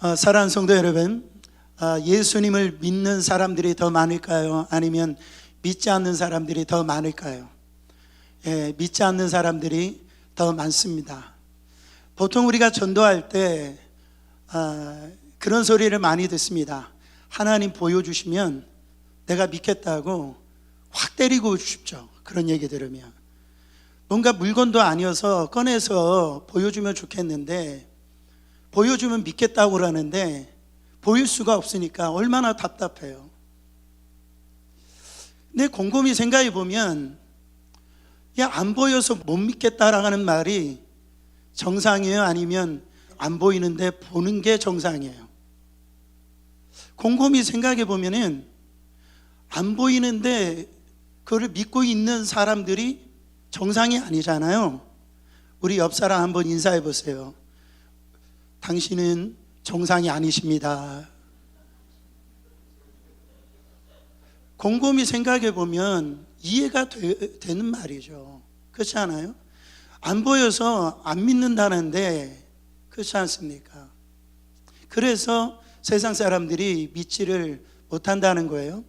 사랑하는 성도 여러분, 예수님을 믿는 사람들이 더 많을까요? 아니면 믿지 않는 사람들이 더 많을까요? 믿지 않는 사람들이 더 많습니다. 보통 우리가 전도할 때 그런 소리를 많이 듣습니다. 하나님 보여주시면 내가 믿겠다고 확 때리고 싶죠. 그런 얘기 들으면 뭔가 물건도 아니어서 꺼내서 보여주면 좋겠는데 보여주면 믿겠다고 그러는데 보일 수가 없으니까 얼마나 답답해요. 근데 곰곰이 생각해 보면 안 보여서 못 믿겠다라는 말이 정상이에요? 아니면 안 보이는데 보는 게 정상이에요? 곰곰이 생각해 보면은 안 보이는데 그걸 믿고 있는 사람들이 정상이 아니잖아요. 우리 옆 사람 한번 인사해 보세요. 당신은 정상이 아니십니다. 곰곰이 생각해 보면 이해가 되는 말이죠. 그렇지 않아요? 안 보여서 안 믿는다는데 그렇지 않습니까? 그래서 세상 사람들이 믿지를 못한다는 거예요.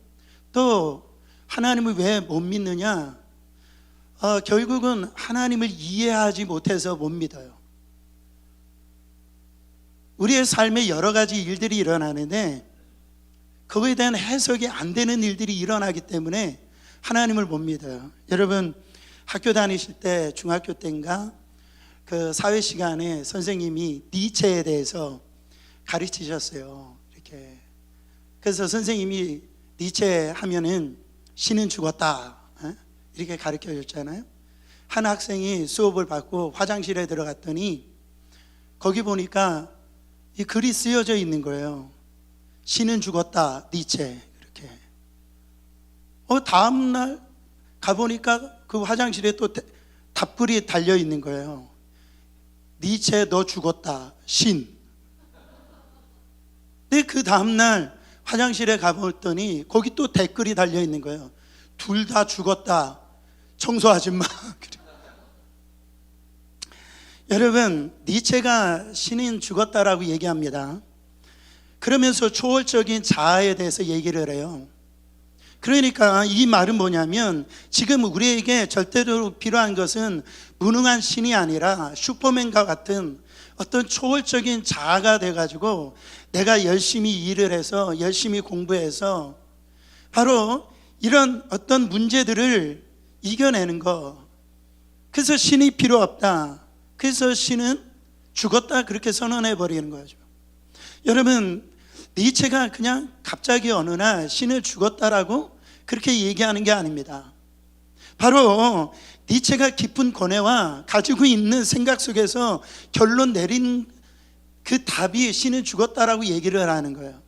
또 하나님을 왜 못 믿느냐? 결국은 하나님을 이해하지 못해서 못 믿어요. 우리의 삶에 여러 가지 일들이 일어나는데 그거에 대한 해석이 안 되는 일들이 일어나기 때문에 하나님을 못 믿어요. 여러분 학교 다니실 때 중학교 때인가 그 사회 시간에 선생님이 니체에 대해서 가르치셨어요. 이렇게 그래서 선생님이 니체 하면은 신은 죽었다 이렇게 가르쳐 줬잖아요. 한 학생이 수업을 받고 화장실에 들어갔더니 거기 보니까 이 글이 쓰여져 있는 거예요. 신은 죽었다, 니체. 이렇게. 다음날 가보니까 그 화장실에 또 답글이 달려 있는 거예요. 니체 너 죽었다, 신. 근데 그 다음날 화장실에 가봤더니 거기 또 댓글이 달려 있는 거예요. 둘 다 죽었다, 청소 아줌마. 여러분, 니체가 신인 죽었다라고 얘기합니다. 그러면서 초월적인 자아에 대해서 얘기를 해요. 그러니까 이 말은 뭐냐면 지금 우리에게 절대로 필요한 것은 무능한 신이 아니라 슈퍼맨과 같은 어떤 초월적인 자아가 돼가지고 내가 열심히 일을 해서 열심히 공부해서 바로 이런 어떤 문제들을 이겨내는 거. 그래서 신이 필요 없다. 그래서 신은 죽었다 그렇게 선언해 버리는 거죠. 여러분 니체가 그냥 갑자기 어느 날 신을 죽었다라고 그렇게 얘기하는 게 아닙니다. 바로 니체가 깊은 고뇌와 가지고 있는 생각 속에서 결론 내린 그 답이 신은 죽었다라고 얘기를 하는 거예요.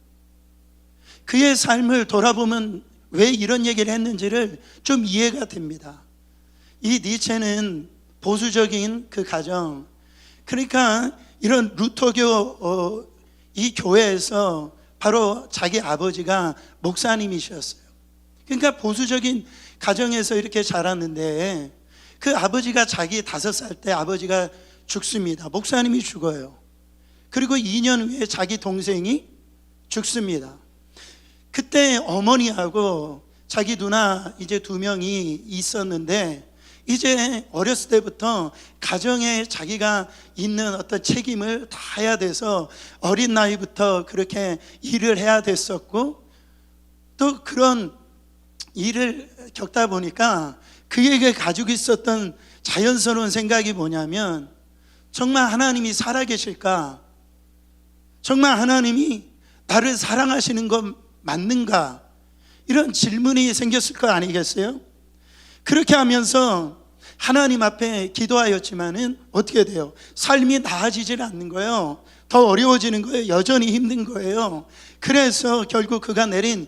그의 삶을 돌아보면 왜 이런 얘기를 했는지를 좀 이해가 됩니다. 이 니체는 보수적인 그 가정, 그러니까 이런 루터교 이 교회에서 바로 자기 아버지가 목사님이셨어요. 그러니까 보수적인 가정에서 이렇게 자랐는데 그 아버지가 자기 5살 때 아버지가 죽습니다. 목사님이 죽어요. 그리고 2년 후에 자기 동생이 죽습니다. 그때 어머니하고 자기 누나 이제 2명이 있었는데 이제 어렸을 때부터 가정에 자기가 있는 어떤 책임을 다 해야 돼서 어린 나이부터 그렇게 일을 해야 됐었고 또 그런 일을 겪다 보니까 그에게 가지고 있었던 자연스러운 생각이 뭐냐면 정말 하나님이 살아계실까? 정말 하나님이 나를 사랑하시는 건 맞는가? 이런 질문이 생겼을 거 아니겠어요? 그렇게 하면서 하나님 앞에 기도하였지만은 어떻게 돼요? 삶이 나아지질 않는 거예요. 더 어려워지는 거예요. 여전히 힘든 거예요. 그래서 결국 그가 내린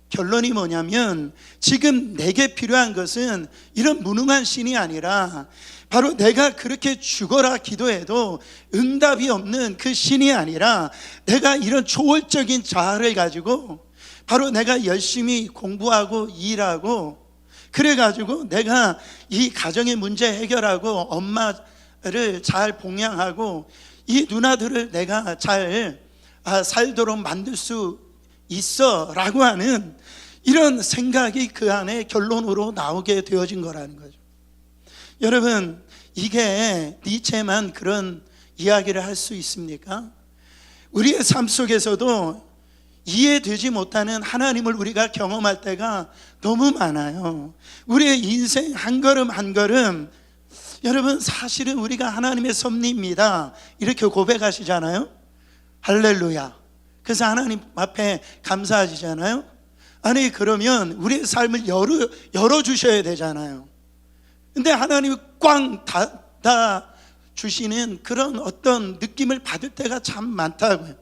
결론이 뭐냐면 지금 내게 필요한 것은 이런 무능한 신이 아니라 바로 내가 그렇게 죽어라 기도해도 응답이 없는 그 신이 아니라 내가 이런 초월적인 자아를 가지고 바로 내가 열심히 공부하고 일하고 그래가지고 내가 이 가정의 문제 해결하고 엄마를 잘 봉양하고 이 누나들을 내가 잘 살도록 만들 수 있어 라고 하는 이런 생각이 그 안에 결론으로 나오게 되어진 거라는 거죠. 여러분, 이게 니체만 그런 이야기를 할 수 있습니까? 우리의 삶 속에서도 이해되지 못하는 하나님을 우리가 경험할 때가 너무 많아요. 우리의 인생 한 걸음 한 걸음, 여러분 사실은 우리가 하나님의 섭리입니다 이렇게 고백하시잖아요. 할렐루야. 그래서 하나님 앞에 감사하시잖아요. 아니 그러면 우리의 삶을 열어주셔야 되잖아요. 근데 하나님이 꽝 닫아 주시는 그런 어떤 느낌을 받을 때가 참 많다고요.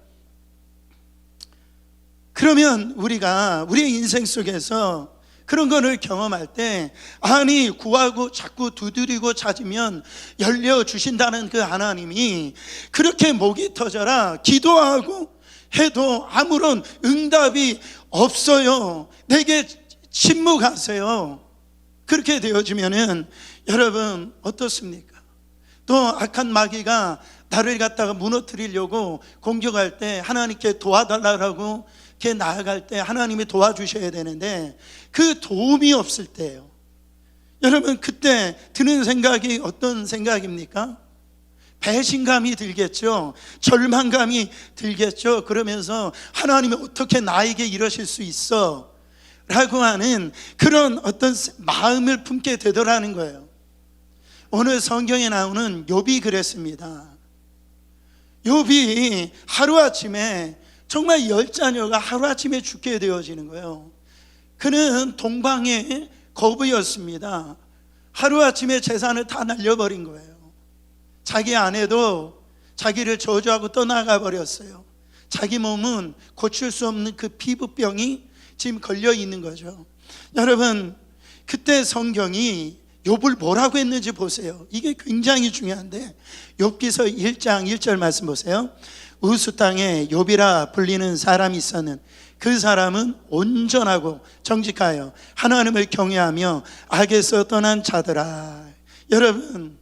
그러면 우리가 우리의 인생 속에서 그런 거를 경험할 때, 아니 구하고 자꾸 두드리고 찾으면 열려주신다는 그 하나님이 그렇게 목이 터져라 기도하고 해도 아무런 응답이 없어요, 내게 침묵하세요, 그렇게 되어지면은 여러분 어떻습니까? 또 악한 마귀가 나를 갖다가 무너뜨리려고 공격할 때 하나님께 도와달라고 이렇게 나아갈 때 하나님이 도와주셔야 되는데 그 도움이 없을 때예요. 여러분 그때 드는 생각이 어떤 생각입니까? 배신감이 들겠죠. 절망감이 들겠죠. 그러면서 하나님이 어떻게 나에게 이러실 수 있어? 라고 하는 그런 어떤 마음을 품게 되더라는 거예요. 오늘 성경에 나오는 욥이 그랬습니다. 욥이 하루아침에 정말 10자녀가 하루아침에 죽게 되어지는 거예요. 그는 동방의 거부였습니다. 하루아침에 재산을 다 날려버린 거예요. 자기 아내도 자기를 저주하고 떠나가 버렸어요. 자기 몸은 고칠 수 없는 그 피부병이 지금 걸려 있는 거죠. 여러분 그때 성경이 욥을 뭐라고 했는지 보세요. 이게 굉장히 중요한데 욥기서 1장 1절 말씀 보세요. 우스 땅에 욥이라 불리는 사람이 있었는 그 사람은 온전하고 정직하여 하나님을 경외하며 악에서 떠난 자더라. 여러분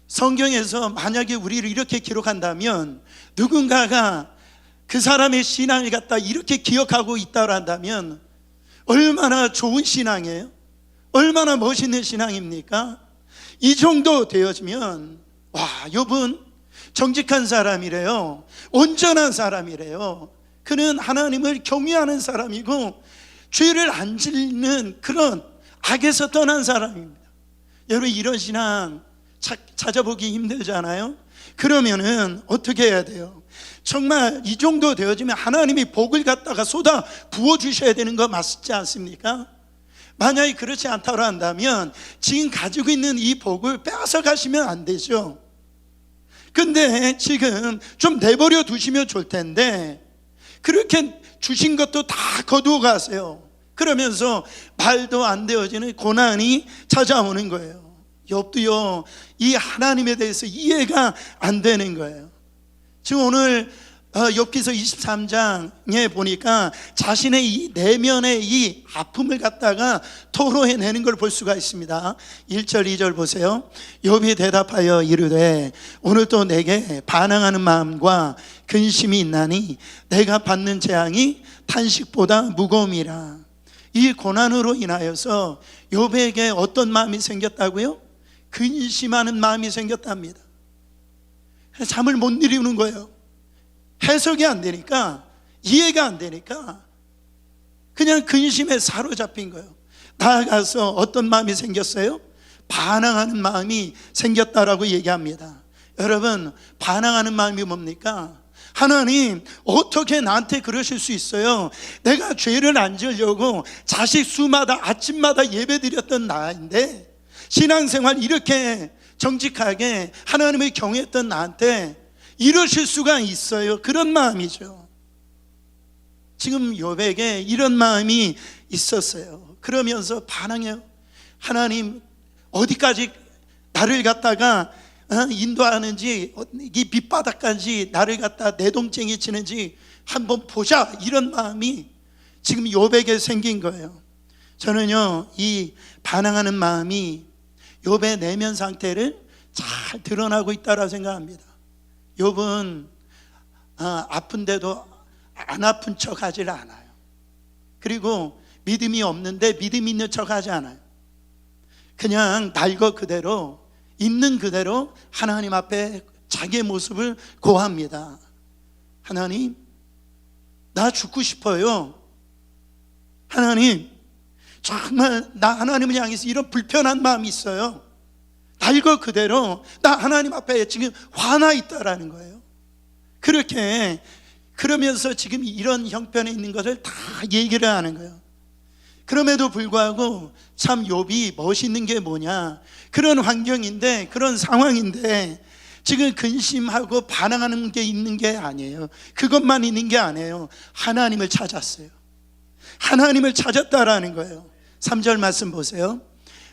성경에서 만약에 우리를 이렇게 기록한다면, 누군가가 그 사람의 신앙을 갖다 이렇게 기억하고 있다고 한다면 얼마나 좋은 신앙이에요? 얼마나 멋있는 신앙입니까? 이 정도 되어지면 와, 욥은 정직한 사람이래요. 온전한 사람이래요. 그는 하나님을 경외하는 사람이고 죄를 안 짓는 그런 악에서 떠난 사람입니다. 여러분 이런 신앙 찾아보기 힘들잖아요. 그러면은 어떻게 해야 돼요? 정말 이 정도 되어지면 하나님이 복을 갖다가 쏟아 부어주셔야 되는 거 맞지 않습니까? 만약에 그렇지 않다고 한다면 지금 가지고 있는 이 복을 빼앗아 가시면 안 되죠. 근데 지금 좀 내버려 두시면 좋을 텐데 그렇게 주신 것도 다 거두어 가세요. 그러면서 말도 안 되어지는 고난이 찾아오는 거예요. 욥도요 이 하나님에 대해서 이해가 안 되는 거예요. 지금 오늘 욥기서 23장에 보니까 자신의 이 내면의 이 아픔을 갖다가 토로해내는 걸 볼 수가 있습니다. 1절 2절 보세요. 욥이 대답하여 이르되 오늘도 내게 반항하는 마음과 근심이 있나니 내가 받는 재앙이 탄식보다 무거움이라. 이 고난으로 인하여서 욥에게 어떤 마음이 생겼다고요? 근심하는 마음이 생겼답니다. 잠을 못 이루는 거예요. 해석이 안 되니까, 이해가 안 되니까 그냥 근심에 사로잡힌 거예요. 나아가서 어떤 마음이 생겼어요? 반항하는 마음이 생겼다라고 얘기합니다. 여러분 반항하는 마음이 뭡니까? 하나님 어떻게 나한테 그러실 수 있어요? 내가 죄를 안 지으려고 자식 수마다 아침마다 예배 드렸던 나인데, 신앙생활 이렇게 정직하게 하나님을 경외했던 나한테 이러실 수가 있어요? 그런 마음이죠. 지금 욥에게 이런 마음이 있었어요. 그러면서 반항해요. 하나님 어디까지 나를 갖다가 인도하는지, 이 밑바닥까지 나를 갖다 내동쟁이 치는지 한번 보자, 이런 마음이 지금 욥에게 생긴 거예요. 저는요 이 반항하는 마음이 욥의 내면 상태를 잘 드러나고 있다고 생각합니다. 욥은 아픈데도 안 아픈 척 하질 않아요. 그리고 믿음이 없는데 믿음 있는 척 하지 않아요. 그냥 날 것 그대로, 있는 그대로 하나님 앞에 자기의 모습을 고합니다. 하나님, 나 죽고 싶어요. 하나님, 정말 나 하나님을 향해서 이런 불편한 마음이 있어요. 날 것 그대로 나 하나님 앞에 지금 화나 있다라는 거예요. 그렇게 그러면서 지금 이런 형편에 있는 것을 다 얘기를 하는 거예요. 그럼에도 불구하고 참 욥이 멋있는 게 뭐냐, 그런 환경인데, 그런 상황인데 지금 근심하고 반항하는 게 있는 게 아니에요. 그것만 있는 게 아니에요. 하나님을 찾았어요. 하나님을 찾았다라는 거예요. 3절 말씀 보세요.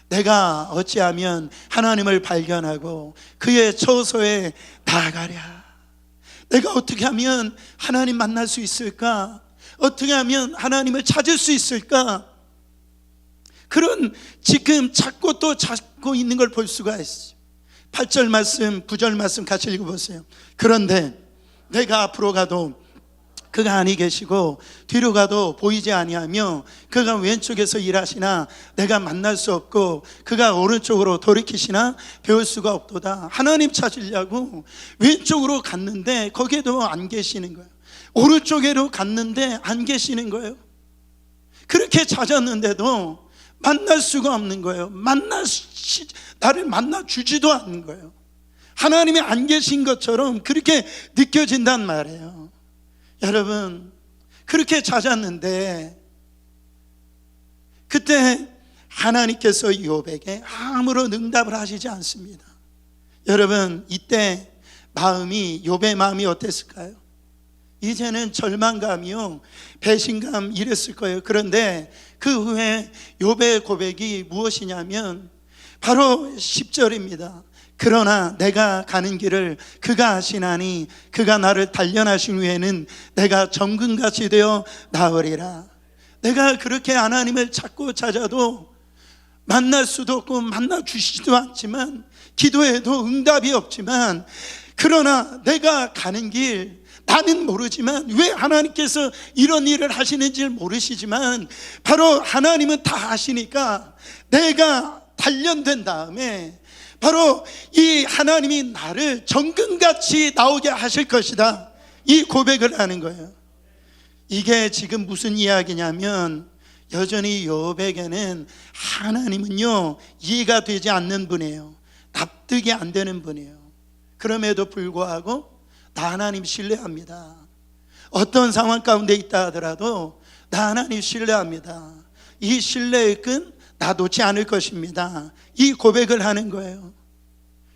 내가 어찌하면 하나님을 발견하고 그의 처소에 나아가랴. 내가 어떻게 하면 하나님 만날 수 있을까? 어떻게 하면 하나님을 찾을 수 있을까? 그런 지금 찾고 또 찾고 있는 걸 볼 수가 있어요. 8절 말씀, 9절 말씀 같이 읽어보세요. 그런데 내가 앞으로 가도 그가 아니 계시고 뒤로 가도 보이지 아니하며 그가 왼쪽에서 일하시나 내가 만날 수 없고 그가 오른쪽으로 돌이키시나 배울 수가 없도다. 하나님 찾으려고 왼쪽으로 갔는데 거기에도 안 계시는 거예요. 오른쪽으로 갔는데 안 계시는 거예요. 그렇게 찾았는데도 만날 수가 없는 거예요. 나를 만나주지도 않는 거예요. 하나님이 안 계신 것처럼 그렇게 느껴진단 말이에요. 여러분, 그렇게 찾았는데 그때 하나님께서 욥에게 아무런 응답을 하시지 않습니다. 여러분, 이때 욥의 마음이 어땠을까요? 이제는 절망감이요, 배신감 이랬을 거예요. 그런데 그 후에 욥의 고백이 무엇이냐면 바로 10절입니다. 그러나 내가 가는 길을 그가 아시나니 그가 나를 단련하신 후에는 내가 정금같이 되어 나으리라. 내가 그렇게 하나님을 찾고 찾아도 만날 수도 없고 만나 주시지도 않지만, 기도해도 응답이 없지만, 그러나 내가 가는 길, 나는 모르지만 왜 하나님께서 이런 일을 하시는지를 모르시지만 바로 하나님은 다 아시니까 내가 단련된 다음에 바로 이 하나님이 나를 정금같이 나오게 하실 것이다, 이 고백을 하는 거예요. 이게 지금 무슨 이야기냐면 여전히 욥에게는 하나님은요 이해가 되지 않는 분이에요. 납득이 안 되는 분이에요. 그럼에도 불구하고 나 하나님 신뢰합니다. 어떤 상황 가운데 있다 하더라도 나 하나님 신뢰합니다. 이 신뢰의 끈 나 놓지 않을 것입니다. 이 고백을 하는 거예요.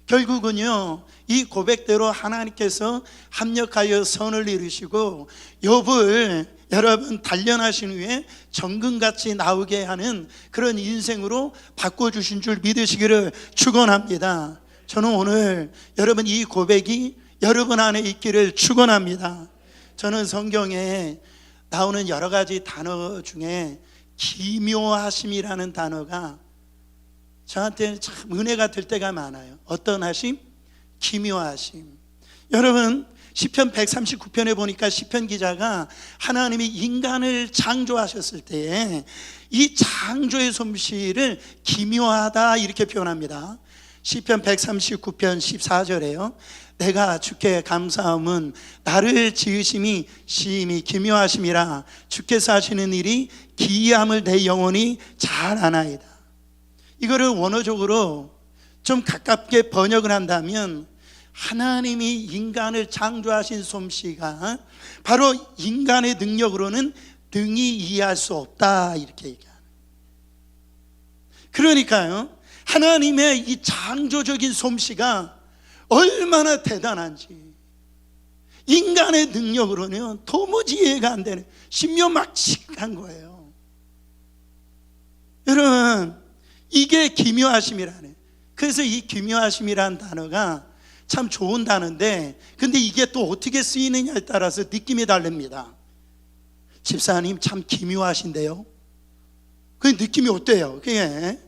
결국은요 이 고백대로 하나님께서 합력하여 선을 이루시고 욥을 여러분 단련하신 후에 정금같이 나오게 하는 그런 인생으로 바꿔주신 줄 믿으시기를 축원합니다. 저는 오늘 여러분 이 고백이 여러분 안에 있기를 축원합니다. 저는 성경에 나오는 여러 가지 단어 중에 기묘하심이라는 단어가 저한테는 참 은혜가 될 때가 많아요. 어떤 하심? 기묘하심. 여러분 시편 139편에 보니까 시편 기자가 하나님이 인간을 창조하셨을 때에 이 창조의 솜씨를 기묘하다 이렇게 표현합니다. 시편 139편 14절에요 내가 주께 감사함은 나를 지으심이 심히 기묘하심이라 주께서 하시는 일이 기이함을 내 영혼이 잘 아나이다. 이거를 원어적으로 좀 가깝게 번역을 한다면 하나님이 인간을 창조하신 솜씨가 바로 인간의 능력으로는 능히 이해할 수 없다 이렇게 얘기합니다. 그러니까요 하나님의 이 창조적인 솜씨가 얼마나 대단한지 인간의 능력으로는 도무지 이해가 안 되는 신묘막측한 거예요. 여러분 이게 기묘하심이라네. 그래서 이 기묘하심이라는 단어가 참 좋은 단어인데 근데 이게 또 어떻게 쓰이느냐에 따라서 느낌이 다릅니다. 집사님 참 기묘하신데요. 그 느낌이 어때요? 그게?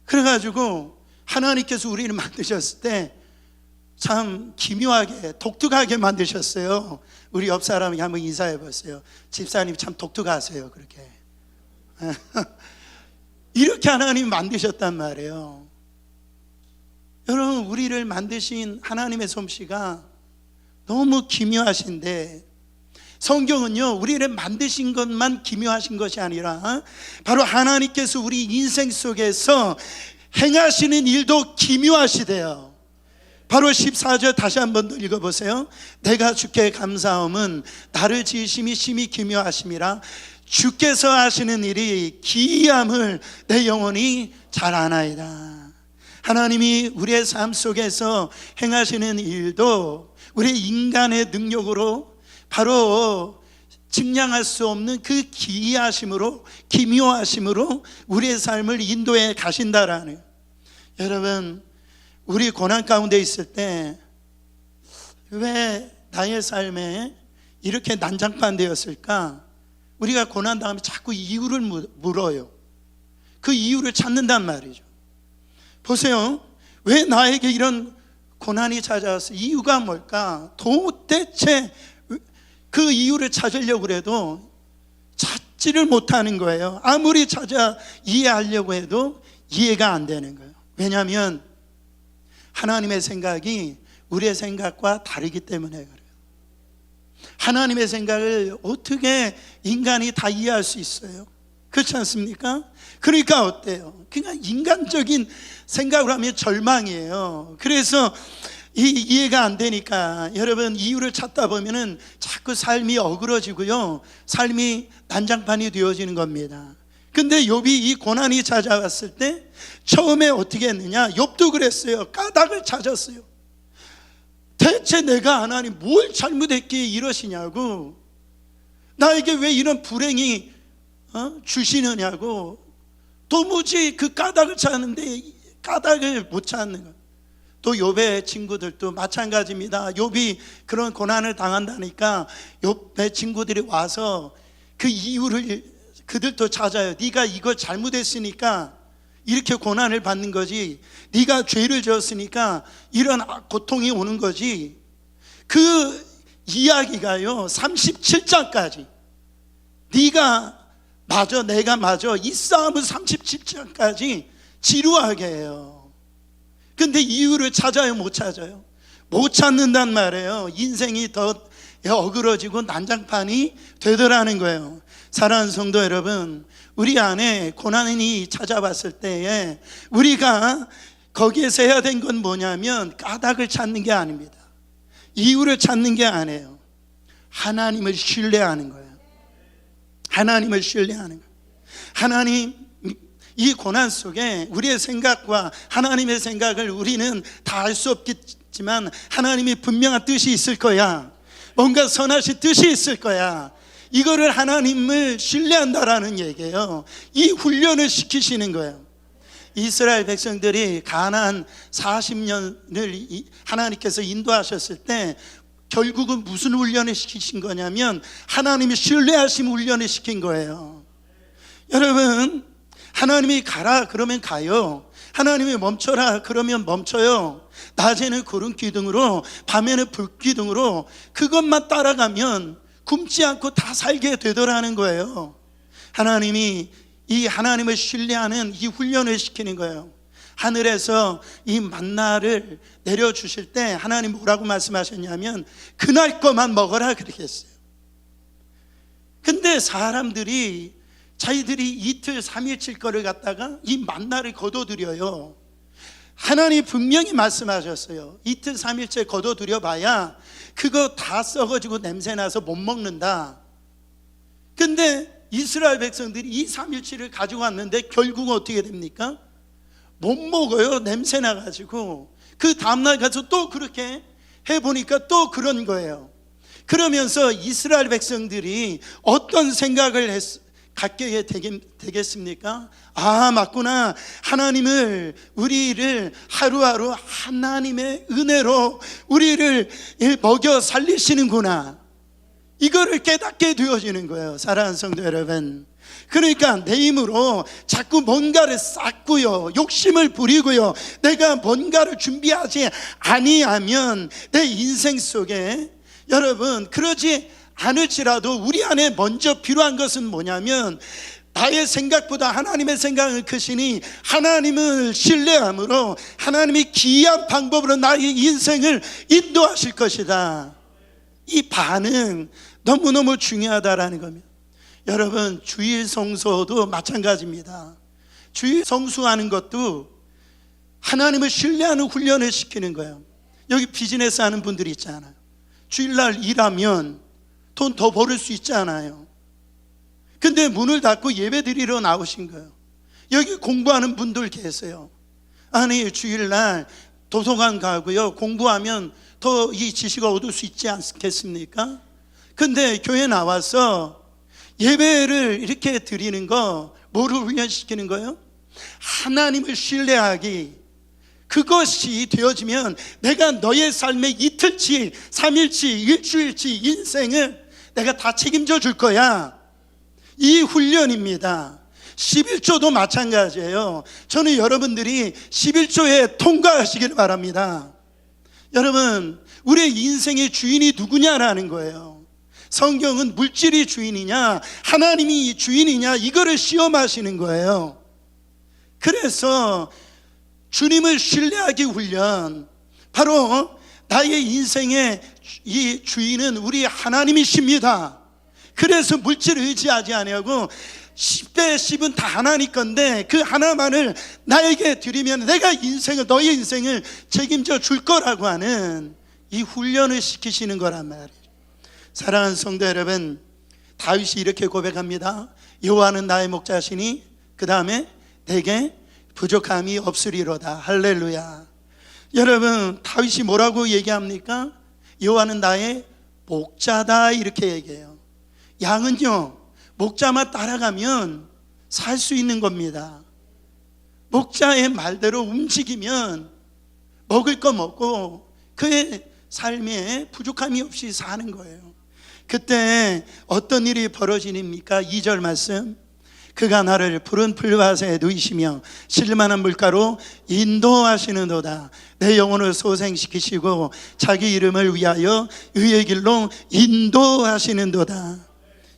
그래가지고 하나님께서 우리를 만드셨을 때 참 기묘하게 독특하게 만드셨어요. 우리 옆 사람에게 한번 인사해 보세요. 집사님 참 독특하세요. 그렇게 이렇게 하나님이 만드셨단 말이에요. 여러분, 우리를 만드신 하나님의 솜씨가 너무 기묘하신데, 성경은요 우리를 만드신 것만 기묘하신 것이 아니라 바로 하나님께서 우리 인생 속에서 행하시는 일도 기묘하시대요. 바로 14절 다시 한번 더 읽어보세요. 내가 주께 감사함은 나를 지으심이 심히 기묘하심이라 주께서 하시는 일이 기이함을 내 영혼이 잘 아나이다. 하나님이 우리의 삶 속에서 행하시는 일도 우리 인간의 능력으로 바로 증량할 수 없는 그 기이하심으로, 기묘하심으로 우리의 삶을 인도해 가신다라는. 여러분, 우리 고난 가운데 있을 때 왜 나의 삶에 이렇게 난장판 되었을까? 우리가 고난 다음에 자꾸 이유를 물어요. 그 이유를 찾는단 말이죠. 보세요. 왜 나에게 이런 고난이 찾아왔어? 이유가 뭘까? 도대체 그 이유를 찾으려고 해도 찾지를 못하는 거예요. 아무리 찾아 이해하려고 해도 이해가 안 되는 거예요. 왜냐하면 하나님의 생각이 우리의 생각과 다르기 때문에 그래요. 하나님의 생각을 어떻게 인간이 다 이해할 수 있어요? 그렇지 않습니까? 그러니까 어때요? 그냥 인간적인 생각으로 하면 절망이에요. 그래서 이해가 안 되니까 여러분, 이유를 찾다 보면은 자꾸 삶이 어그러지고요, 삶이 난장판이 되어지는 겁니다. 근데 욥이 이 고난이 찾아왔을 때 처음에 어떻게 했느냐? 욥도 그랬어요. 까닭을 찾았어요. 대체 내가 하나님 뭘 잘못했기에 이러시냐고, 나에게 왜 이런 불행이 주시느냐고. 도무지 그 까닭을 찾는데 까닭을 못 찾는 거예요. 또 욥의 친구들도 마찬가지입니다. 욥이 그런 고난을 당한다니까 욥의 친구들이 와서 그 이유를 그들도 찾아요. 네가 이걸 잘못했으니까 이렇게 고난을 받는 거지, 네가 죄를 지었으니까 이런 고통이 오는 거지. 그 이야기가요 37장까지 네가 맞아 내가 맞아, 이 싸움은 37장까지 지루하게 해요. 근데 이유를 찾아요? 못 찾아요? 못 찾는단 말이에요. 인생이 더 어그러지고 난장판이 되더라는 거예요. 사랑하는 성도 여러분, 우리 안에 고난이 찾아왔을 때에 우리가 거기에서 해야 된 건 뭐냐면 까닭을 찾는 게 아닙니다. 이유를 찾는 게 아니에요. 하나님을 신뢰하는 거예요. 하나님을 신뢰하는 거예요. 하나님, 이 고난 속에 우리의 생각과 하나님의 생각을 우리는 다 알 수 없겠지만 하나님이 분명한 뜻이 있을 거야. 뭔가 선하신 뜻이 있을 거야. 이거를 하나님을 신뢰한다라는 얘기예요. 이 훈련을 시키시는 거예요. 이스라엘 백성들이 가나안 40년을 하나님께서 인도하셨을 때 결국은 무슨 훈련을 시키신 거냐면 하나님이 신뢰하심 훈련을 시킨 거예요. 여러분, 하나님이 가라 그러면 가요. 하나님이 멈춰라 그러면 멈춰요. 낮에는 구름 기둥으로, 밤에는 불 기둥으로 그것만 따라가면 굶지 않고 다 살게 되더라는 거예요. 하나님이 이 하나님을 신뢰하는 이 훈련을 시키는 거예요. 하늘에서 이 만나를 내려주실 때 하나님 뭐라고 말씀하셨냐면 그날 것만 먹어라 그렇게 했어요. 근데 사람들이 자기들이 이틀 3일 칠 거를 갖다가 이 만나를 거둬들여요. 하나님 분명히 말씀하셨어요. 이틀 3일째 거둬들여 봐야 그거 다 썩어지고 냄새나서 못 먹는다. 근데 이스라엘 백성들이 이 3일치를 가지고 왔는데 결국은 어떻게 됩니까? 못 먹어요. 냄새 나가지고. 그 다음날 가서 또 그렇게 해보니까 또 그런 거예요. 그러면서 이스라엘 백성들이 어떤 생각을 갖게 되겠습니까? 아, 맞구나. 하나님을, 우리를 하루하루 하나님의 은혜로 우리를 먹여 살리시는구나. 이거를 깨닫게 되어지는 거예요. 사랑하는 성도 여러분, 그러니까 내 힘으로 자꾸 뭔가를 쌓고요, 욕심을 부리고요, 내가 뭔가를 준비하지 아니하면 내 인생 속에, 여러분, 그러지 않을지라도 우리 안에 먼저 필요한 것은 뭐냐면, 나의 생각보다 하나님의 생각을 크시니 하나님을 신뢰함으로 하나님이 기이한 방법으로 나의 인생을 인도하실 것이다. 이 반응 너무너무 중요하다라는 겁니다. 여러분, 주일 성수도 마찬가지입니다. 주일 성수하는 것도 하나님을 신뢰하는 훈련을 시키는 거예요. 여기 비즈니스 하는 분들이 있잖아요. 주일날 일하면 돈 더 벌을 수 있잖아요. 근데 문을 닫고 예배 드리러 나오신 거예요. 여기 공부하는 분들 계세요. 아니, 주일날 도서관 가고요, 공부하면 더 이 지식을 얻을 수 있지 않겠습니까? 근데 교회 나와서 예배를 이렇게 드리는 거, 뭐를 훈련시키는 거예요? 하나님을 신뢰하기. 그것이 되어지면 내가 너의 삶의 이틀치, 3일치, 일주일치 인생을 내가 다 책임져 줄 거야. 이 훈련입니다. 11조도 마찬가지예요. 저는 여러분들이 11조에 통과하시기를 바랍니다. 여러분, 우리의 인생의 주인이 누구냐라는 거예요. 성경은 물질이 주인이냐 하나님이 주인이냐, 이거를 시험하시는 거예요. 그래서 주님을 신뢰하기 훈련, 바로 나의 인생의 이 주인은 우리 하나님이십니다. 그래서 물질을 의지하지 아니하고 10대 10은 다 하나님 건데 그 하나만을 나에게 드리면 내가 인생을, 너의 인생을 책임져 줄 거라고 하는 이 훈련을 시키시는 거란 말이에요. 사랑하는 성도 여러분, 다윗이 이렇게 고백합니다. 여호와는 나의 목자시니 그 다음에 내게 부족함이 없으리로다. 할렐루야. 여러분, 다윗이 뭐라고 얘기합니까? 여호와는 나의 목자다, 이렇게 얘기해요. 양은요, 목자만 따라가면 살 수 있는 겁니다. 목자의 말대로 움직이면 먹을 거 먹고 그의 삶에 부족함이 없이 사는 거예요. 그때 어떤 일이 벌어지니까? 2절 말씀, 그가 나를 푸른 풀밭에 누이시며 실만한 물가로 인도하시는도다. 내 영혼을 소생시키시고 자기 이름을 위하여 의의 길로 인도하시는도다.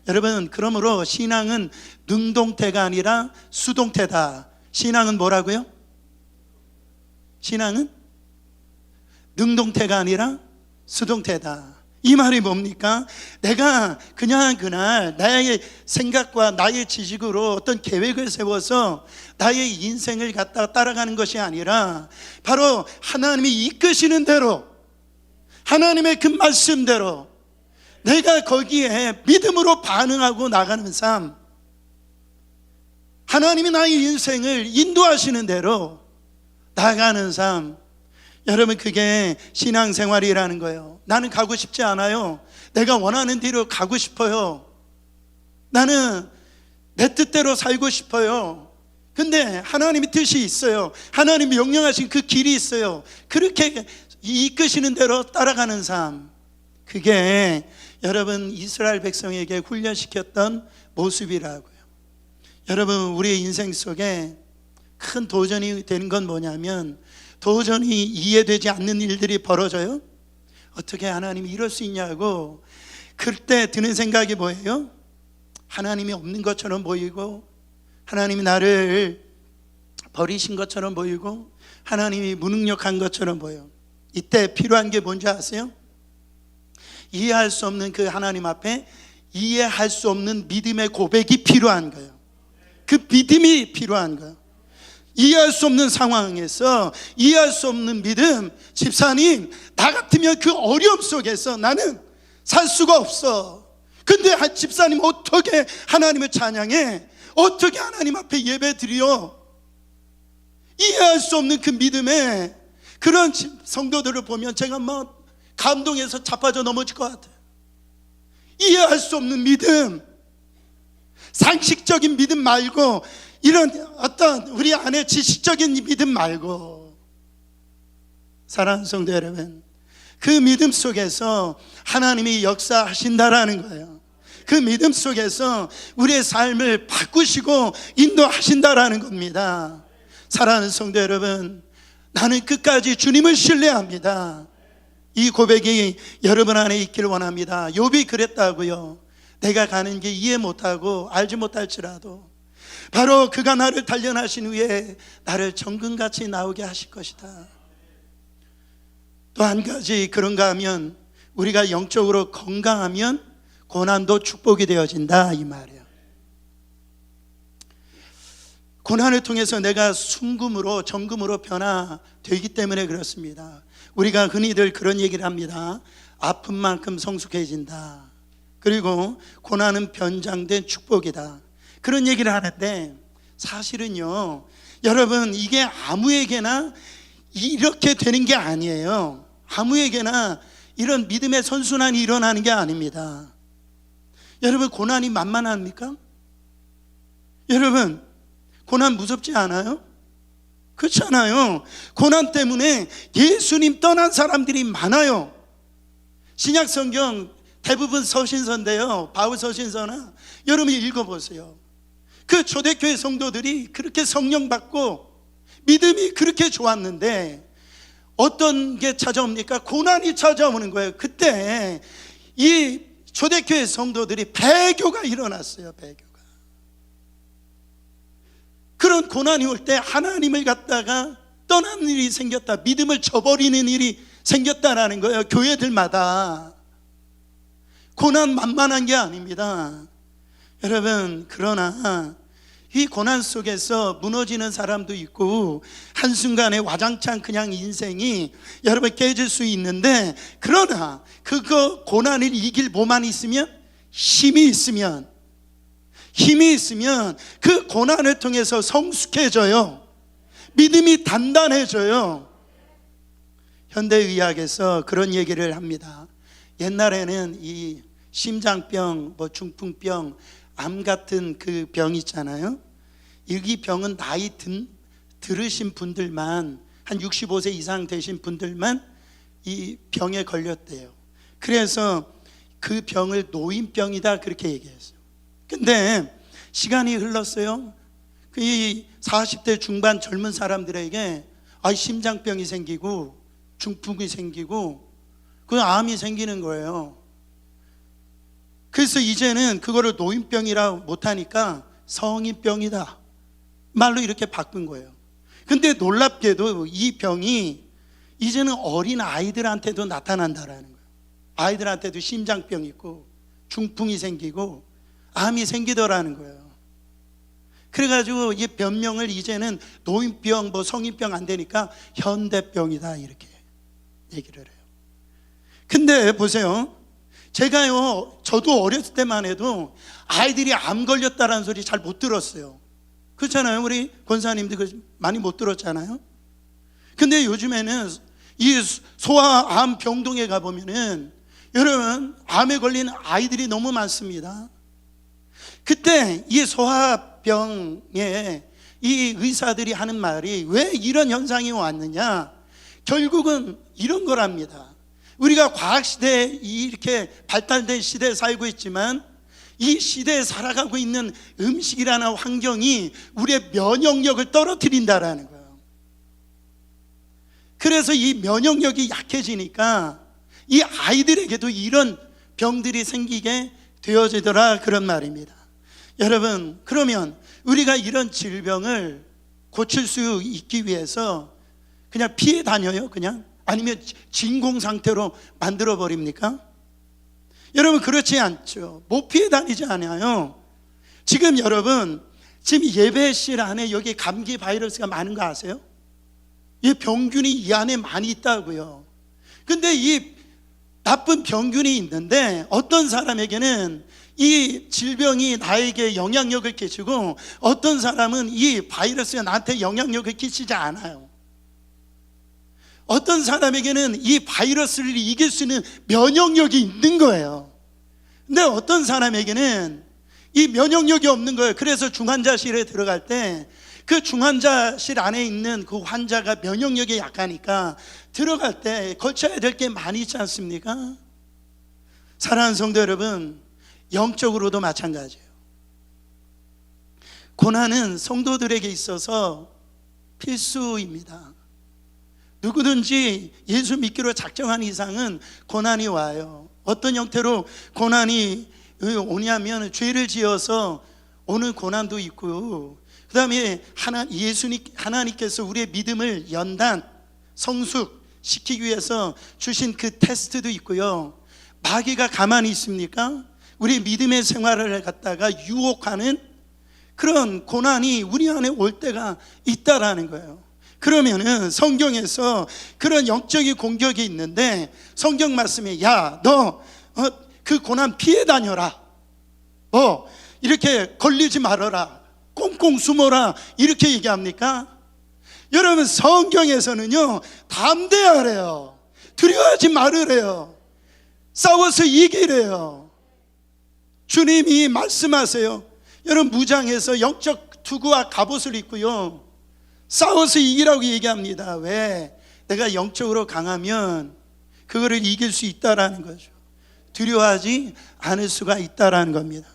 여러분, 그러므로 신앙은 능동태가 아니라 수동태다. 신앙은 뭐라고요? 신앙은 능동태가 아니라 수동태다. 이 말이 뭡니까? 내가 그냥 그날 나의 생각과 나의 지식으로 어떤 계획을 세워서 나의 인생을 갖다 따라가는 것이 아니라 바로 하나님이 이끄시는 대로, 하나님의 그 말씀대로 내가 거기에 믿음으로 반응하고 나가는 삶, 하나님이 나의 인생을 인도하시는 대로 나가는 삶, 여러분, 그게 신앙생활이라는 거예요. 나는 가고 싶지 않아요. 내가 원하는 대로 가고 싶어요. 나는 내 뜻대로 살고 싶어요. 근데 하나님의 뜻이 있어요. 하나님이 명령하신 그 길이 있어요. 그렇게 이끄시는 대로 따라가는 삶, 그게 여러분 이스라엘 백성에게 훈련시켰던 모습이라고요. 여러분, 우리의 인생 속에 큰 도전이 되는 건 뭐냐면, 도전이 이해되지 않는 일들이 벌어져요. 어떻게 하나님이 이럴 수 있냐고. 그때 드는 생각이 뭐예요? 하나님이 없는 것처럼 보이고, 하나님이 나를 버리신 것처럼 보이고, 하나님이 무능력한 것처럼 보여요. 이때 필요한 게 뭔지 아세요? 이해할 수 없는 그 하나님 앞에 이해할 수 없는 믿음의 고백이 필요한 거예요. 그 믿음이 필요한 거예요. 이해할 수 없는 상황에서 이해할 수 없는 믿음. 집사님, 나 같으면 그 어려움 속에서 나는 살 수가 없어. 근데 집사님, 어떻게 하나님을 찬양해? 어떻게 하나님 앞에 예배 드려? 이해할 수 없는 그 믿음에 그런 성도들을 보면 제가 막 감동해서 자빠져 넘어질 것 같아요. 이해할 수 없는 믿음, 상식적인 믿음 말고, 이런 어떤 우리 안에 지식적인 믿음 말고, 사랑하는 성도 여러분, 그 믿음 속에서 하나님이 역사하신다라는 거예요. 그 믿음 속에서 우리의 삶을 바꾸시고 인도하신다라는 겁니다. 사랑하는 성도 여러분, 나는 끝까지 주님을 신뢰합니다. 이 고백이 여러분 안에 있기를 원합니다. 욥이 그랬다고요. 내가 가는 길 이해 못하고 알지 못할지라도 바로 그가 나를 단련하신 후에 나를 정금같이 나오게 하실 것이다. 또 한 가지, 그런가 하면 우리가 영적으로 건강하면 고난도 축복이 되어진다, 이 말이에요. 고난을 통해서 내가 순금으로 정금으로 변화되기 때문에 그렇습니다. 우리가 흔히들 그런 얘기를 합니다. 아픈 만큼 성숙해진다. 그리고 고난은 변장된 축복이다. 그런 얘기를 하는데 사실은요, 여러분, 이게 아무에게나 이렇게 되는 게 아니에요. 아무에게나 이런 믿음의 선순환이 일어나는 게 아닙니다. 여러분, 고난이 만만합니까? 여러분, 고난 무섭지 않아요? 그렇잖아요. 고난 때문에 예수님 떠난 사람들이 많아요. 신약 성경 대부분 서신서인데요, 바울 서신서나 여러분이 읽어보세요. 그 초대교회 성도들이 그렇게 성령 받고 믿음이 그렇게 좋았는데 어떤 게 찾아옵니까? 고난이 찾아오는 거예요. 그때 이 초대교회 성도들이 배교가 일어났어요. 배교가. 그런 고난이 올 때 하나님을 갖다가 떠난 일이 생겼다, 믿음을 저버리는 일이 생겼다라는 거예요. 교회들마다. 고난 만만한 게 아닙니다. 여러분, 그러나 이 고난 속에서 무너지는 사람도 있고 한순간에 와장창 그냥 인생이 여러분 깨질 수 있는데, 그러나 그거 고난을 이길 뭐만 있으면, 힘이 있으면 그 고난을 통해서 성숙해져요. 믿음이 단단해져요. 현대의학에서 그런 얘기를 합니다. 옛날에는 이 심장병, 중풍병, 암 같은 그 병 있잖아요. 이 병은 나이 들으신 분들만, 한 65세 이상 되신 분들만 이 병에 걸렸대요. 그래서 그 병을 노인병이다 그렇게 얘기했어요. 근데 시간이 흘렀어요. 이 40대 중반 젊은 사람들에게 심장병이 생기고 중풍이 생기고 그 암이 생기는 거예요. 그래서 이제는 그거를 노인병이라고 못하니까 성인병이다 말로 이렇게 바꾼 거예요. 근데 놀랍게도 이 병이 이제는 어린 아이들한테도 나타난다라는 거예요. 아이들한테도 심장병이 있고 중풍이 생기고 암이 생기더라는 거예요. 그래가지고 이 병명을 이제는 노인병, 성인병 안 되니까 현대병이다 이렇게 얘기를 해요. 근데 보세요, 저도 어렸을 때만 해도 아이들이 암 걸렸다라는 소리 잘 못 들었어요. 그렇잖아요. 우리 권사님들 많이 못 들었잖아요. 근데 요즘에는 이 소아암 병동에 가보면은 여러분, 암에 걸린 아이들이 너무 많습니다. 그때 이 소아병에 이 의사들이 하는 말이, 왜 이런 현상이 왔느냐, 결국은 이런 거랍니다. 우리가 과학시대에 이렇게 발달된 시대에 살고 있지만 이 시대에 살아가고 있는 음식이라는 환경이 우리의 면역력을 떨어뜨린다라는 거예요. 그래서 이 면역력이 약해지니까 이 아이들에게도 이런 병들이 생기게 되어지더라, 그런 말입니다. 여러분, 그러면 우리가 이런 질병을 고칠 수 있기 위해서 그냥 피해 다녀요? 그냥? 아니면 진공 상태로 만들어 버립니까? 여러분, 그렇지 않죠. 못 피해 다니지 않아요. 지금 여러분, 지금 예배실 안에 여기 감기 바이러스가 많은 거 아세요? 이 병균이 이 안에 많이 있다고요. 근데 이 나쁜 병균이 있는데 어떤 사람에게는 이 질병이 나에게 영향력을 끼치고 어떤 사람은 이 바이러스가 나한테 영향력을 끼치지 않아요. 어떤 사람에게는 이 바이러스를 이길 수 있는 면역력이 있는 거예요. 근데 어떤 사람에게는 이 면역력이 없는 거예요. 그래서 중환자실에 들어갈 때 그 중환자실 안에 있는 그 환자가 면역력이 약하니까 들어갈 때 걸쳐야 될 게 많이 있지 않습니까? 사랑하는 성도 여러분, 영적으로도 마찬가지예요. 고난은 성도들에게 있어서 필수입니다. 누구든지 예수 믿기로 작정한 이상은 고난이 와요. 어떤 형태로 고난이 오냐면 죄를 지어서 오는 고난도 있고, 그 다음에 하나님께서 우리의 믿음을 연단, 성숙시키기 위해서 주신 그 테스트도 있고요. 마귀가 가만히 있습니까? 우리 믿음의 생활을 갖다가 유혹하는 그런 고난이 우리 안에 올 때가 있다라는 거예요. 그러면은 성경에서 그런 영적인 공격이 있는데 성경 말씀에 너 그 고난 피해 다녀라, 이렇게 걸리지 말아라, 꽁꽁 숨어라, 이렇게 얘기합니까? 여러분, 성경에서는요 담대하래요. 두려워하지 말으래요. 싸워서 이기래요. 주님이 말씀하세요. 여러분, 무장해서 영적 투구와 갑옷을 입고요 싸워서 이기라고 얘기합니다. 왜? 내가 영적으로 강하면 그거를 이길 수 있다라는 거죠. 두려워하지 않을 수가 있다라는 겁니다.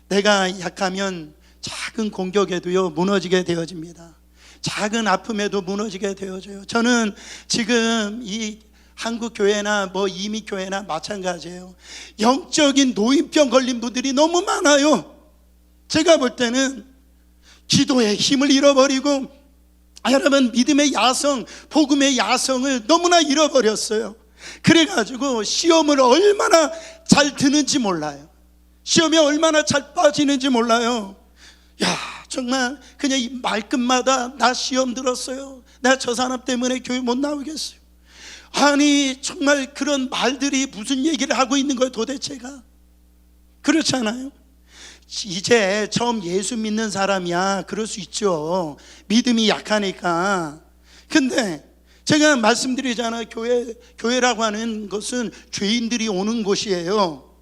내가 약하면 작은 공격에도요 무너지게 되어집니다. 작은 아픔에도 무너지게 되어져요. 저는 지금 이 한국 교회나 이미 교회나 마찬가지예요. 영적인 노인병 걸린 분들이 너무 많아요. 제가 볼 때는 기도의 힘을 잃어버리고, 여러분, 믿음의 야성, 복음의 야성을 너무나 잃어버렸어요. 그래가지고 시험을 얼마나 잘 드는지 몰라요. 시험에 얼마나 잘 빠지는지 몰라요. 정말 그냥 이 말끝마다 나 시험 들었어요, 나 저 사람 때문에 교회 못 나오겠어요. 아니, 정말 그런 말들이 무슨 얘기를 하고 있는 거예요 도대체가? 그렇잖아요. 이제 처음 예수 믿는 사람이야 그럴 수 있죠. 믿음이 약하니까. 근데 제가 말씀드리잖아요. 교회라고 하는 것은 죄인들이 오는 곳이에요.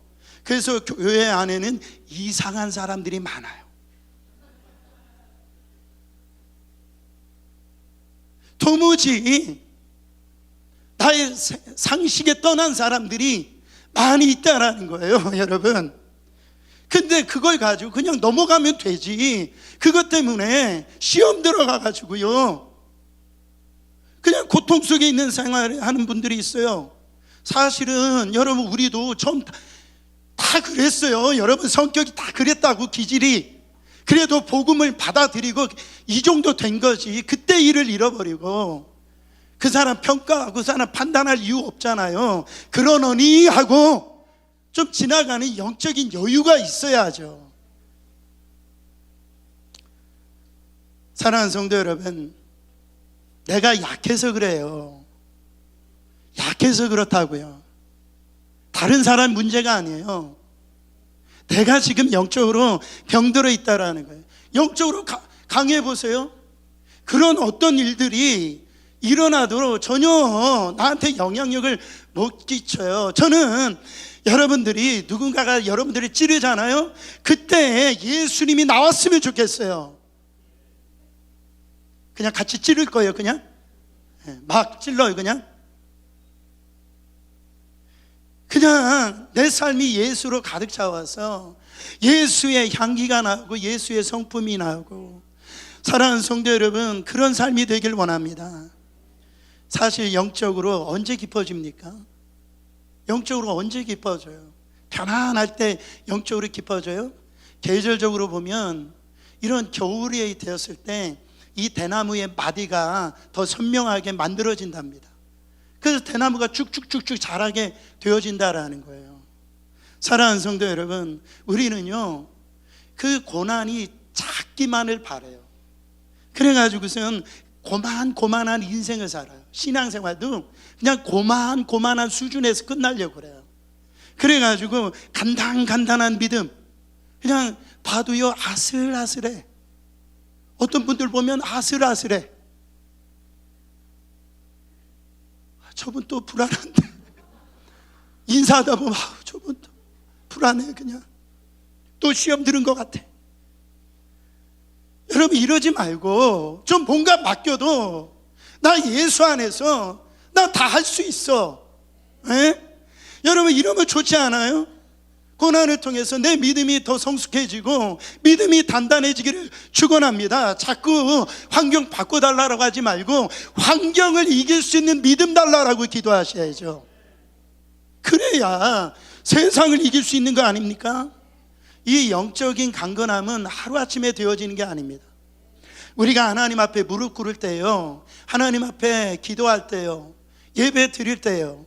그래서 교회 안에는 이상한 사람들이 많아요. 도무지 나의 상식에 떠난 사람들이 많이 있다라는 거예요, 여러분. 근데 그걸 가지고 그냥 넘어가면 되지. 그것 때문에 시험 들어가가지고요 그냥 고통 속에 있는 생활을 하는 분들이 있어요. 사실은 여러분, 우리도 처음 다 그랬어요. 여러분, 성격이 다 그랬다고, 기질이. 그래도 복음을 받아들이고 이 정도 된 거지. 그때 일을 잃어버리고 그 사람 평가하고 그 사람 판단할 이유 없잖아요. 그러느니 하고 좀 지나가는 영적인 여유가 있어야죠. 사랑하는 성도 여러분, 내가 약해서 그래요. 약해서 그렇다고요. 다른 사람 문제가 아니에요. 내가 지금 영적으로 병들어 있다라는 거예요. 영적으로 강해 보세요. 그런 어떤 일들이 일어나도 전혀 나한테 영향력을 못 끼쳐요. 저는 여러분들이, 누군가가 여러분들을 찌르잖아요. 그때 예수님이 나왔으면 좋겠어요. 그냥 같이 찌를 거예요. 그냥 막 찔러요. 그냥 내 삶이 예수로 가득 차와서 예수의 향기가 나고 예수의 성품이 나고. 사랑하는 성도 여러분, 그런 삶이 되길 원합니다. 사실 영적으로 언제 깊어집니까? 영적으로 언제 깊어져요? 편안할 때 영적으로 깊어져요? 계절적으로 보면 이런 겨울이 되었을 때 이 대나무의 마디가 더 선명하게 만들어진답니다. 그래서 대나무가 쭉쭉쭉쭉 자라게 되어진다라는 거예요. 사랑하는 성도 여러분, 우리는요 그 고난이 작기만을 바라요. 그래가지고선 고만한 인생을 살아요. 신앙생활도 그냥 고만한 수준에서 끝나려고 그래요. 그래가지고 간단한 믿음, 그냥 봐도요 아슬아슬해. 어떤 분들 보면 아슬아슬해. 저분 또 불안한데 인사하다 보면 저분 또 불안해. 그냥 또 시험 들은 것 같아. 여러분, 이러지 말고 좀 뭔가 맡겨도 나 예수 안에서 나 다 할 수 있어. 에? 여러분, 이러면 좋지 않아요? 고난을 통해서 내 믿음이 더 성숙해지고 믿음이 단단해지기를 축원합니다. 자꾸 환경 바꿔달라고 하지 말고 환경을 이길 수 있는 믿음 달라고 기도하셔야죠. 그래야 세상을 이길 수 있는 거 아닙니까? 이 영적인 강건함은 하루아침에 되어지는 게 아닙니다. 우리가 하나님 앞에 무릎 꿇을 때요, 하나님 앞에 기도할 때요, 예배 드릴 때요,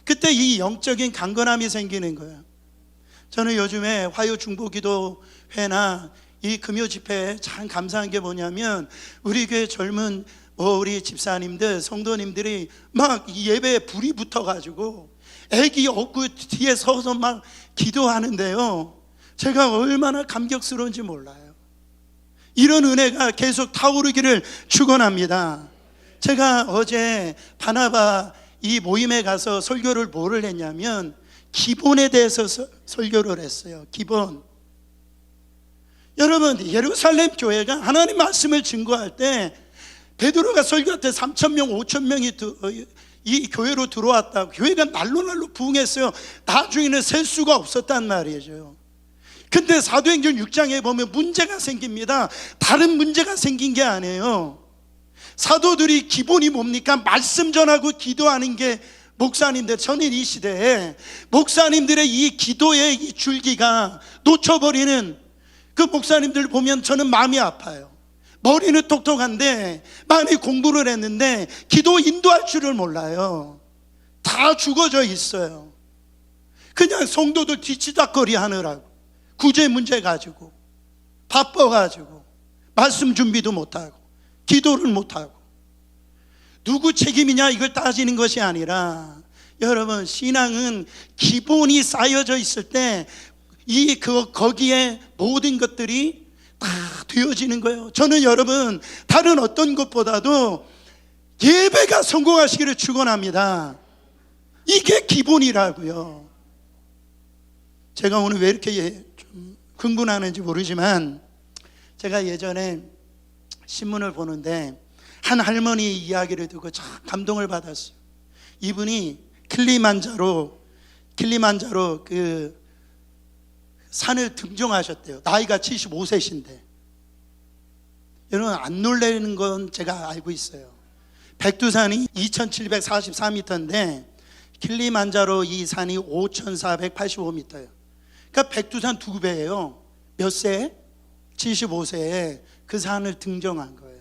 그때 이 영적인 강건함이 생기는 거예요. 저는 요즘에 화요 중보기도회나 이 금요 집회에 참 감사한 게 뭐냐면, 우리 교회 젊은 우리 집사님들, 성도님들이 막 예배에 불이 붙어가지고 애기 업고 뒤에 서서 막 기도하는데요, 제가 얼마나 감격스러운지 몰라요. 이런 은혜가 계속 타오르기를 축원합니다. 제가 어제 바나바 이 모임에 가서 설교를 뭐를 했냐면 기본에 대해서 설교를 했어요. 기본. 여러분, 예루살렘 교회가 하나님 말씀을 증거할 때 베드로가 설교할 때 3,000명 5,000명이 이 교회로 들어왔다고, 교회가 날로 부흥했어요. 나중에는 셀 수가 없었단 말이죠. 근데 사도행전 6장에 보면 문제가 생깁니다. 다른 문제가 생긴 게 아니에요. 사도들이 기본이 뭡니까? 말씀 전하고 기도하는 게 목사님들, 저는 이 시대에 목사님들의 이 기도의 이 줄기가 놓쳐버리는 그 목사님들 보면 저는 마음이 아파요. 머리는 똑똑한데 많이 공부를 했는데 기도 인도할 줄을 몰라요. 다 죽어져 있어요. 그냥 성도들 뒤치다거리 하느라고, 구제 문제 가지고 바빠가지고 말씀 준비도 못하고 기도를 못하고. 누구 책임이냐 이걸 따지는 것이 아니라, 여러분, 신앙은 기본이 쌓여져 있을 때 거기에 모든 것들이 다 되어지는 거예요. 저는 여러분, 다른 어떤 것보다도 예배가 성공하시기를 축원합니다. 이게 기본이라고요. 제가 오늘 왜 이렇게 좀 흥분하는지 모르지만, 제가 예전에 신문을 보는데 한 할머니 이야기를 듣고 참 감동을 받았어요. 이분이 킬리만자로 그 산을 등정하셨대요. 나이가 75세신데. 여러분, 안 놀라는 건 제가 알고 있어요. 백두산이 2744m인데 킬리만자로 이 산이 5485m예요. 그러니까 백두산 2배예요. 몇 세? 75세에 그 산을 등정한 거예요.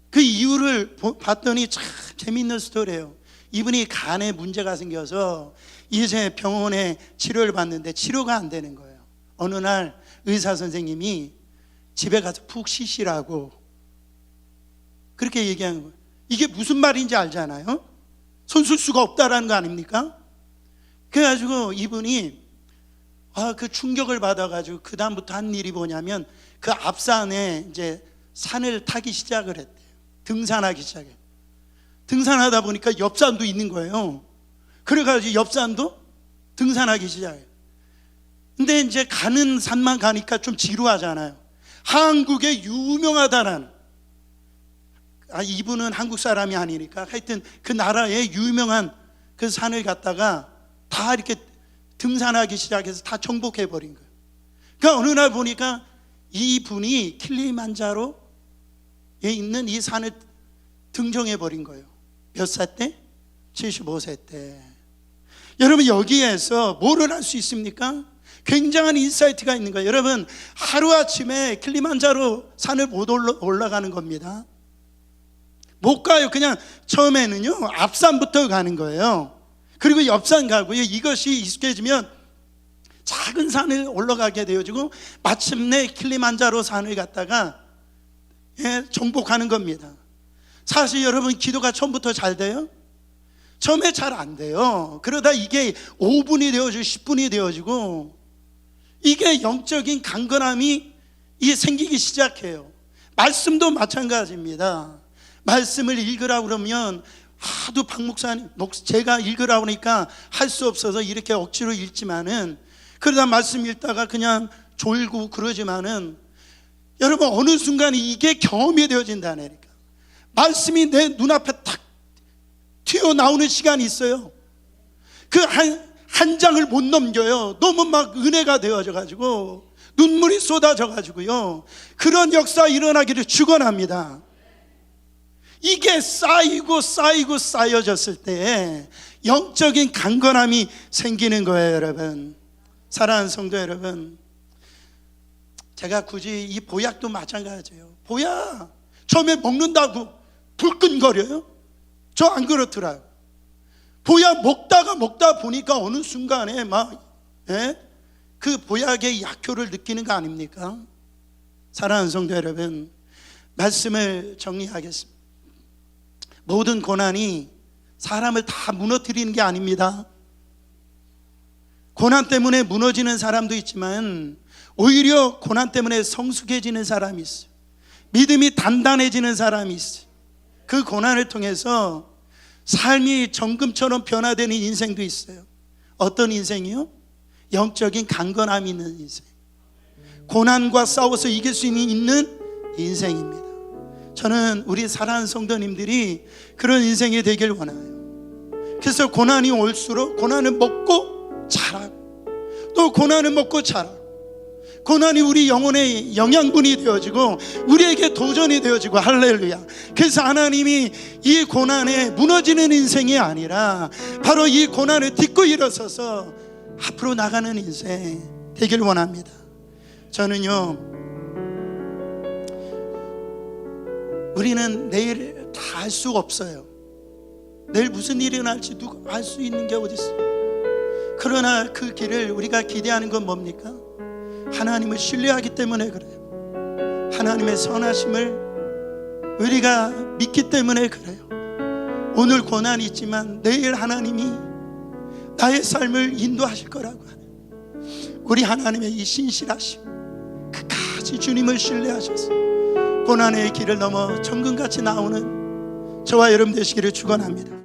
그 이유를 봤더니 참 재밌는 스토리예요. 이분이 간에 문제가 생겨서 이제 병원에 치료를 받는데 치료가 안 되는 거예요. 어느 날 의사 선생님이 집에 가서 푹 쉬시라고 그렇게 얘기하는 거예요. 이게 무슨 말인지 알잖아요. 손 쓸 수가 없다라는 거 아닙니까? 그래가지고 이분이 그 충격을 받아가지고 그 다음부터 한 일이 뭐냐면, 그 앞산에 이제 산을 타기 시작을 했대요. 등산하기 시작해요. 등산하다 보니까 옆산도 있는 거예요. 그래가지고 옆산도 등산하기 시작해요. 근데 이제 가는 산만 가니까 좀 지루하잖아요. 한국에 유명하다는, 이분은 한국 사람이 아니니까 하여튼 그 나라의 유명한 그 산을 갔다가 다 이렇게 등산하기 시작해서 다 정복해버린 거예요. 그러니까 어느 날 보니까 이분이 킬리만자로에 있는 이 산을 등정해버린 거예요. 몇 살 때? 75세 때. 여러분, 여기에서 뭐를 할 수 있습니까? 굉장한 인사이트가 있는 거예요. 여러분, 하루아침에 킬리만자로 산을 못 올라가는 겁니다. 못 가요. 그냥 처음에는요, 앞산부터 가는 거예요. 그리고 옆산 가고요. 이것이 익숙해지면 작은 산을 올라가게 되어지고 마침내 킬리만자로 산을 갔다가 정복하는 겁니다. 사실 여러분, 기도가 처음부터 잘 돼요? 처음에 잘 안 돼요. 그러다 이게 5분이 되어지고 10분이 되어지고, 이게 영적인 강건함이 생기기 시작해요. 말씀도 마찬가지입니다. 말씀을 읽으라고 그러면 하도 박 목사님, 제가 읽으라고 하니까 할 수 없어서 이렇게 억지로 읽지만은, 그러다 말씀 읽다가 그냥 졸고 그러지만은, 여러분, 어느 순간 이게 경험이 되어진다니까. 말씀이 내 눈앞에 탁 튀어나오는 시간이 있어요. 그 한 장을 못 넘겨요. 너무 막 은혜가 되어져 가지고 눈물이 쏟아져 가지고요. 그런 역사 일어나기를 축원합니다. 이게 쌓이고 쌓여졌을 때 영적인 강건함이 생기는 거예요, 여러분. 사랑하는 성도 여러분, 제가 굳이 이 보약도 마찬가지예요. 보약 처음에 먹는다고 불끈거려요? 저 안 그렇더라고요. 보약 먹다 보니까 어느 순간에 그 보약의 약효를 느끼는 거 아닙니까? 사랑하는 성도 여러분, 말씀을 정리하겠습니다. 모든 고난이 사람을 다 무너뜨리는 게 아닙니다. 고난 때문에 무너지는 사람도 있지만 오히려 고난 때문에 성숙해지는 사람이 있어요. 믿음이 단단해지는 사람이 있어요. 그 고난을 통해서 삶이 정금처럼 변화되는 인생도 있어요. 어떤 인생이요? 영적인 강건함이 있는 인생, 고난과 싸워서 이길 수 있는 인생입니다. 저는 우리 사랑하는 성도님들이 그런 인생이 되길 원해요. 그래서 고난이 올수록 고난을 먹고 자라고, 또 고난을 먹고 자라고, 고난이 우리 영혼의 영양분이 되어지고 우리에게 도전이 되어지고, 할렐루야. 그래서 하나님이 이 고난에 무너지는 인생이 아니라 바로 이 고난을 딛고 일어서서 앞으로 나가는 인생 되길 원합니다. 저는요, 우리는 내일 다 알 수가 없어요. 내일 무슨 일이 일어날지 누가 알 수 있는 게 어디 있어요. 그러나 그 길을 우리가 기대하는 건 뭡니까? 하나님을 신뢰하기 때문에 그래요. 하나님의 선하심을 우리가 믿기 때문에 그래요. 오늘 고난이 있지만 내일 하나님이 나의 삶을 인도하실 거라고 하네요. 우리 하나님의 이 신실하심, 끝까지 주님을 신뢰하셔서 고난의 길을 넘어 정금같이 나오는 저와 여러분 되시기를 축원합니다.